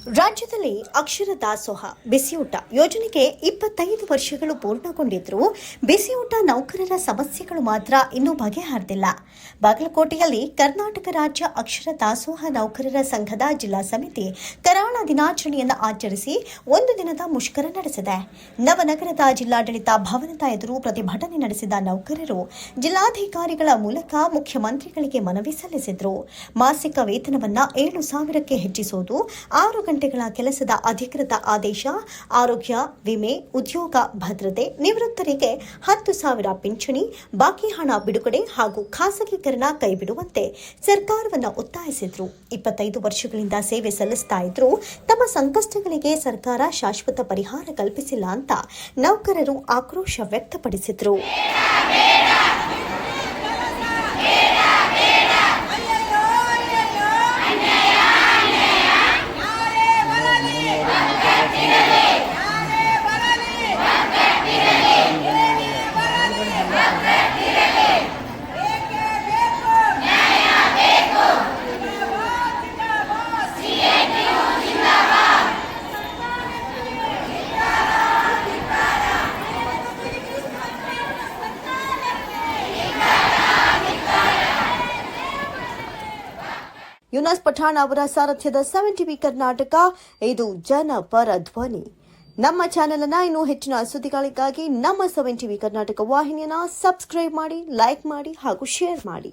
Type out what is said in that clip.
ರಾಜ್ಯದಲ್ಲಿ ಅಕ್ಷರ ದಾಸೋಹ ಬಿಸಿಯೂಟ ಯೋಜನೆಗೆ 25 ವರ್ಷಗಳು ಪೂರ್ಣಗೊಂಡಿದ್ದರೂ ಬಿಸಿಯೂಟ ನೌಕರರ ಸಮಸ್ಯೆಗಳು ಮಾತ್ರ ಇನ್ನೂ ಬಗೆಹರಿದಿಲ್ಲ. ಬಾಗಲಕೋಟೆಯಲ್ಲಿ ಕರ್ನಾಟಕ ರಾಜ್ಯ ಅಕ್ಷರ ದಾಸೋಹ ನೌಕರರ ಸಂಘದ ಜಿಲ್ಲಾ ಸಮಿತಿ ಕರಾಳ ದಿನಾಚರಣೆಯನ್ನು ಆಚರಿಸಿ ಒಂದು ದಿನದ ಮುಷ್ಕರ ನಡೆಸಿದೆ. ನವನಗರದ ಜಿಲ್ಲಾಡಳಿತ ಭವನದ ಎದುರು ಪ್ರತಿಭಟನೆ ನಡೆಸಿದ ನೌಕರರು ಜಿಲ್ಲಾಧಿಕಾರಿಗಳ ಮೂಲಕ ಮುಖ್ಯಮಂತ್ರಿಗಳಿಗೆ ಮನವಿ ಸಲ್ಲಿಸಿದರು. ಮಾಸಿಕ ವೇತನವನ್ನು 7,000ಕ್ಕೆ ಹೆಚ್ಚಿಸುವುದು, 6 ಗಂಟೆಗಳ ಕೆಲಸದ ಅಧಿಕೃತ ಆದೇಶ, ಆರೋಗ್ಯ ವಿಮೆ, ಉದ್ಯೋಗ ಭದ್ರತೆ, ನಿವೃತ್ತರಿಗೆ 10,000 ಪಿಂಚಣಿ, ಬಾಕಿ ಹಣ ಬಿಡುಗಡೆ ಹಾಗೂ ಖಾಸಗೀಕರಣ ಕೈಬಿಡುವಂತೆ ಸರ್ಕಾರವನ್ನು ಒತ್ತಾಯಿಸಿದ್ರು. 25 ವರ್ಷಗಳಿಂದ ಸೇವೆ ಸಲ್ಲಿಸ್ತಾ ಇದ್ರು ತಮ್ಮ ಸಂಕಷ್ಟಗಳಿಗೆ ಸರ್ಕಾರ ಶಾಶ್ವತ ಪರಿಹಾರ ಕಲ್ಪಿಸಿಲ್ಲ ಅಂತ ನೌಕರರು ಆಕ್ರೋಶ ವ್ಯಕ್ತಪಡಿಸಿದ್ರು. ಯುನಸ್ ಪಠಾಣ್ ಅವರ ಸಾರಥ್ಯದ 7 ಟಿವಿ ಕರ್ನಾಟಕ, ಇದು ಜನಪರ ಧ್ವನಿ. ನಮ್ಮ ಚಾನೆಲ್ ಅನ್ನು ಇನ್ನೂ ಹೆಚ್ಚಿನ ಸುದ್ದಿಗಳಿಗಾಗಿ ನಮ್ಮ 7 ಟಿವಿ ಕರ್ನಾಟಕ ವಾಹಿನಿಯನ್ನು ಸಬ್ಸ್ಕ್ರೈಬ್ ಮಾಡಿ, ಲೈಕ್ ಮಾಡಿ ಹಾಗೂ ಶೇರ್ ಮಾಡಿ.